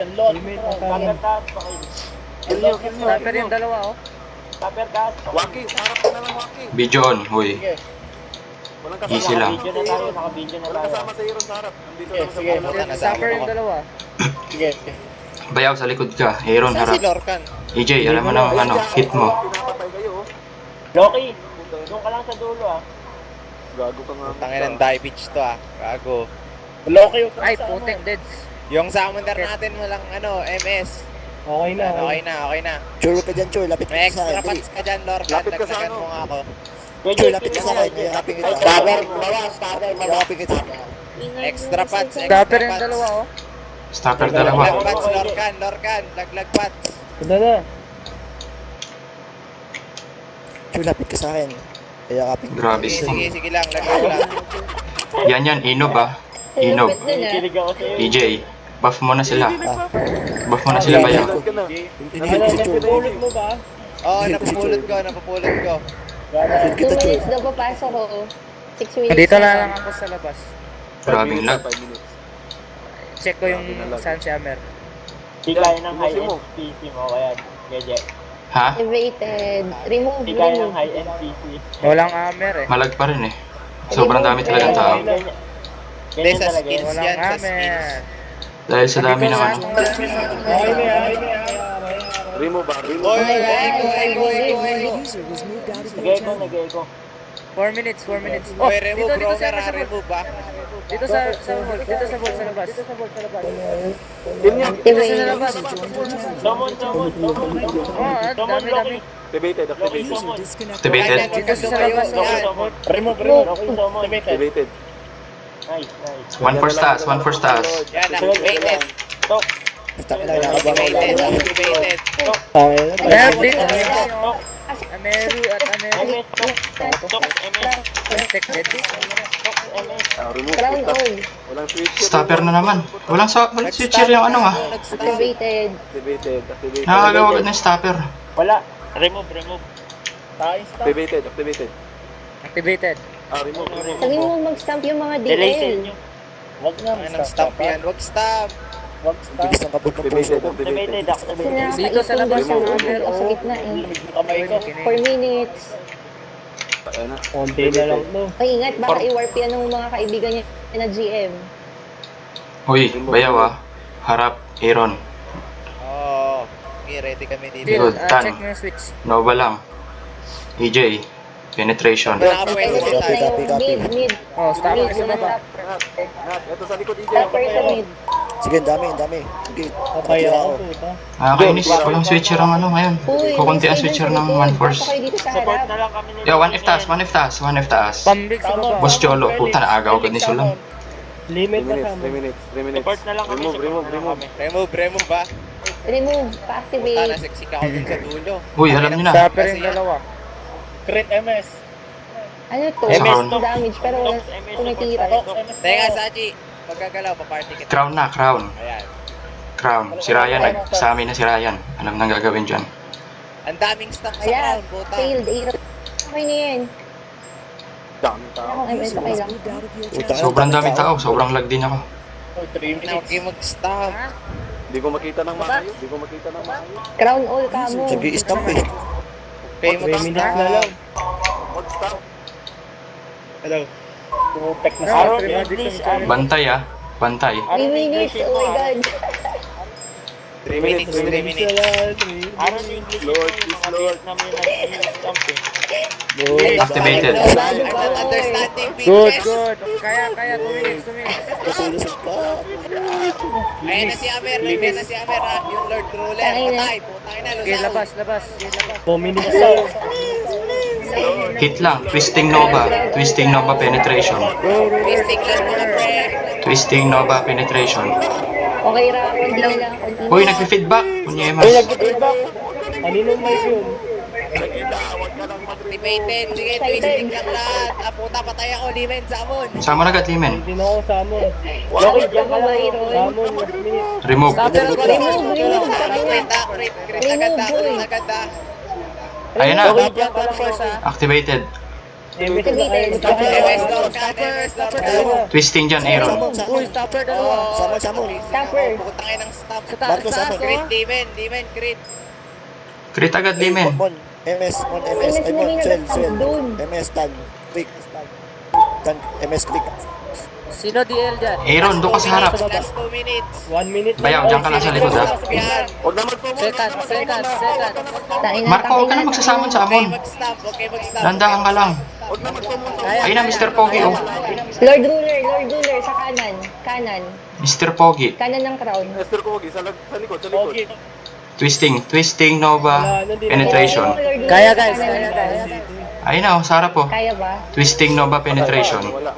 Limit na Stopper tayo. cast, okay. Kill nyo, kill nyo. Stopper yung dalawa, oh. Stopper cast, okay. Waki, harap ka na lang Waki. Video on, huy. Sige. Walang kasama. Easy lang. Naka-video na tayo, naka-video na Walang tayo. kasama sa Aaron sa harap. Nandito Sige, lang sa sige. baba. Stopper yung dalawa. Sige. Bayaw sa likod ka. Aaron, Saan si harap. Lorcan? EJ, alam mo na ano, hit mo. Pinapatay kayo. Loki, doon ka lang sa dulo ah. Gago ka nga. Tangin ng die bitch to ah. Gago. Loki yung Ay, putek, deads. Yung summoner natin walang MS. Okay na. Okay na, okay na. Chur ka dyan, Chur. Lapit May ka sa extra akin. pats ka dyan, Lorcan. Lapit ka sa Dagdagan ano? mo nga ako. Chur, lapit ka sa akin. Yakapin kita. Yakapin kita. Extra pats, extra Stopper yung pats. dalawa, oh. Stopper Laglag dalawa. pats, Lorcan. Laglag pats. Tunda na. Chur, lapit ka sa akin. Yakapin kita. Grabe. Sige lang, laglag lang. Yan, inob ah. Inob. Kinikilig ako sa'yo. EJ, buff mo na sila. Buff mo na sila, bayaw. Lord ka na. Hindi si Chur. Napupulot mo ba? Oo, napupulot ko. Shoot kita, Chur. Minutes daw papasok ko. 6 minutes. Dito na lang ako sa labas. Grabing lag. 5 minutes. Check ko yung Sun Hammer. Di kaya ng high-end PC mo, kaya Geje. Ha? Activated. Remove, Di kaya ng remove. high-end PC. Walang hammer, eh. Malag pa rin eh. Sobrang dami talagang tao. Ganyan Hindi, sa talaga yun. skills Walang yan, sa hammer. skills. Dahil sa dami ng ano. Okay na yan. Remove ba? Remove. Oy, Ego. Nag-echo, nag-echo. 4 minutes, 4 minutes. Oh, Oy, remove, dito sa Romer, sa vault. remove ba? Dito sa vault, dito sa vault sa labas. Dito sa vault sa labas. Kill nyo. Dito sa labas. Summon. Oh, ah, Summon, dami. Loki. Activated, Loki, activated. summon. Activated. Dito sa labas. Loki, Oh. summon. Remove. Loki, summon. Activated. Nice, nice. One for stars, one for stars. Yan, activated. Tok, Basta na yakapin Activated, kita. activated. Okay na. Ayan, dito. tok. Ameru at Ameru. MS, tok. Tok, MS. Check deads. Tok, MS. Remove. Crown all. Walang switch. Stopper na naman. Walang switcher yung ano ah. Activated. Activated, activated. Nakakagawa agad ng stopper. Wala. Remove. Tayo stop. Activated, activated. Activated. Remove. Sabi mo mag-stamp yung mga Deleted DL. nyo. Wag na. Ang ng stamp yan, wag stamp. Wag stop. Bilis ng kabog ng puso Activated, ko. Activated, activated. Dito sa labas yung yung mga hammer. sa gitna eh. Kamay ko. 4 minutes. Ayan na. Konti na lang to. Ay, ingat, baka i-warp yan ng mga kaibigan niya na GM. Uy, bayaw ah. Harap, Aaron. Oo. Okay, ready kami dito. Still, Good, tan. check mo yung switch. Nova lang. EJ, penetration. Nakapwesto Copy, tayo. copy. Mid. Oh, stopper sa baba. Nat, ito sa likod EJ. Stopper sa mid. Sige, ang dami, ang dami. Sige, Papaya tatira ako. ako. Puta. Nakakainis. Walang switcher ang ano ngayon. Uy, Kukunti ang switcher ng one force. Pasok kayo dito sa Support harap. na lang kami nila. Yo, one F taas, one F taas, one F taas. Pambig sa baba. Boss Cholo, puta na agaw agad ni Sulam. Limit 3 na minutes, sa 3 minutes, 3 minutes. Support na lang kami. Remove, support remove, na lang remove. kami. Remove ba? Remove. Puta, Pa-activate. nasexy ka ako dun sa dulo. Uy, alam niyo na. Stopper yung dalawa. Crit MS. Ano to? MS. Damage pero wala Tox, MS, tumitira. support tayo, Tox. Teka, Sachi. Pagkagalaw, paparty kita. Crown na, crown. Ayan. Crown. Si Ryan, sa amin na si Ryan. Alam nang gagawin dyan. Ang daming stock sa Ayan. crown, puta. Failed. Okay na yan. Dami tao. Akong MS okay lang. Puta ka, Sobrang daming tao, sobrang lag din ako. Oh, 3 Huwag minutes. kayo mag-stop. Hindi ko makita ng maayos. Hindi ko makita ng maayos. Crown all ka mo. Nag-i-stamp eh. Kayo 3 minutes na lang. Mag-stop. Hello. Tumupek na sa Aaron, akin. English, Bantay ah, bantay. 3 minutes. Oh my God. 3 minutes, 3 minutes. Aaron, English. Lord, please, Lord. Namin na stamp eh. Activated. I'm not understanding, Good, bitches. good. Kaya, 2 minutes, 2 minutes. Nasulusog pa. Ayan na si Amer, nandiyan na si Amer ha. Yung Lord Ruler. Ayun na. Patay, putay na, Okay, lusaw. labas. 4 minutes na. Hit lang, twisting nova. Twisting nova penetration. Fisting lang mga pre. Twisting nova penetration. Okay, round lang lang. Uy, nagpi-feedback. Punyemas. Feedback. Kaninong mic yun? Activated. Sige, twisting lang lahat. Ah, puta, patay ako. Limen, Samon. Sama na agad, Limen. Hindi na ako samon. Loki, diyan ka ba, Iron? Samon, last minute. Remove. Remove. Crit ah, crit agad ah, crit agad ah. Ayun na. Loki, diyan ka lang first, ha? Activated. MS na kayo. MS go, MS go. Twisting dyan, Aaron. Uy, stopper dalawa. Samon. Stopper. Putangin ng stop. Marco, Samon. Crit, Demon, crit. Crit agad, Limen. Mon, MS. Ay, Mon, Swell. MS, tag. Quick. Tag, MS, quick. Sino DL dyan? Aaron, doon ka sa harap. Last 2 minutes. 1 minute. Bayaw, dyan ka lang sa likod, ha. Sabihan. Huwag naman po mo. Second. Marco, huwag ka na magsasamon sa Okay, amon. mag-stop. Dandahan ka lang. Huwag naman po mo. Ayun na, Mr. Pogi, oh. Lord Ruler, sa kanan. Kanan. Mr. Pogi. Kanan ng crown. Esther Kogi, sa likod. Okay. Twisting, Nova, penetration. Kaya guys. Ayun na, oh, sa harap, oh. Kaya ba? Twisting, Nova, penetration. Wala.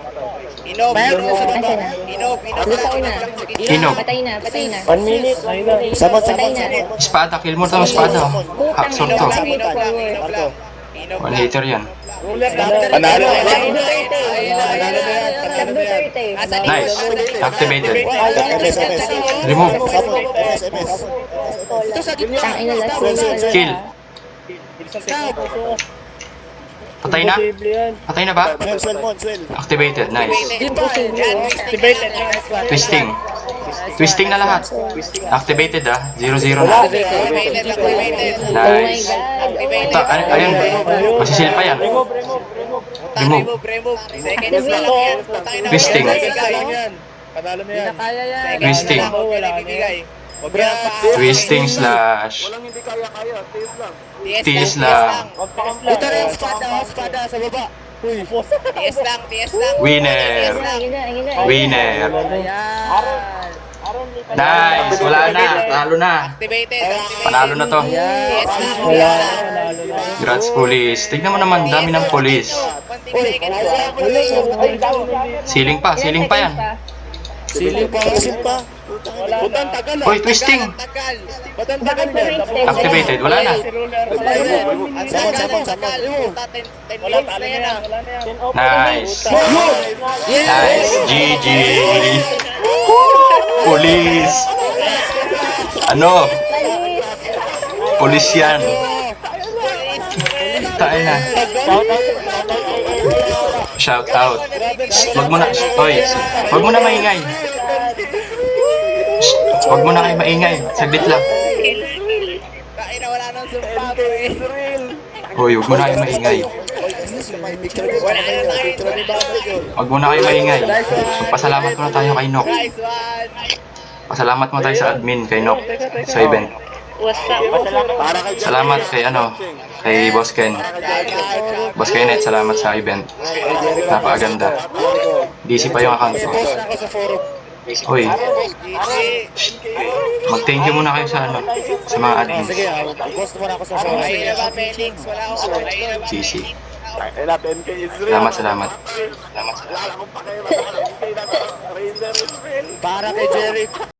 Inob, Asa na? Inob. Lusaw na. Hinog. Patay na. 1 minute. Ayun na. Samon. Patay na. Espada, kill mo to, espada. Hacksaw to. Marco. Inob 1 liter yan. Panalo. Tag Duterte. Nice. Activated. MS. Remove. Samon. MS. Tangin na last Kill. Patay na? Imposible yan. Patay na ba? Swell. Activated. Nice. Activated. Twisting na lahat. Activated, ah. 0-0 na. Activated. Oh my Nice. God. Ito, ayun. Masisilpa yan. Remove. Remove. Second slot yan. Putangin na. Twisting. Panalo na Hindi yan. na kaya yan. Twisting. Wala na yan. Huwag yan pa. Twisting slash. Walang hindi kaya. Tiis lang. Tiis lang. Ito rin. Espada sa baba. Tiis lang. Winner. Ayun na. Winner. Ayan. Nice. Wala na. Talo na. Activated. Panalo na to. Tiis lang. Wala na. Panalo na. Congrats, police. Tignan mo naman, dami ng police. Konting seconds lang. Siling pa yan. Siling pa. Putang tagal Uy, twisting. Tagal. Activated. Wala na. Ang Samon. tagal. Puta, 10 Wala, minutes na talo na yan yan. ah. Wala na yan. Nice. Nice. GG. Police. Ano? Police yan. Tayo na. Shout out. Wag mo na. Oy, wag mo na maingay. Wag mo na kayo maingay. Saglit lang. Kain na wala nang sumpa eh. Hoy, wag mo na kayo maingay. May picture din. Picture ni Baboy. Wag mo na kayo maingay. Pasalamat muna tayo kay Nok. Nice one. Pasalamat mo tayo sa admin kay Nok sa event. Para kay Salamat kay Boss Ken. Boss Kenneth, salamat sa event. Napakaganda. DC pa yung account ko. Ako sa forum. Hoy, mag-thank you muna kayo sa sa mga admins. Sige, post muna ako sa forum. Kain na ba, Felix? Wala akong kain na ba? CC. Kailan 10K Israel. Salamat. Wala akong pakiramdam. 10K na to. Razer Israel. Para kay Jerry.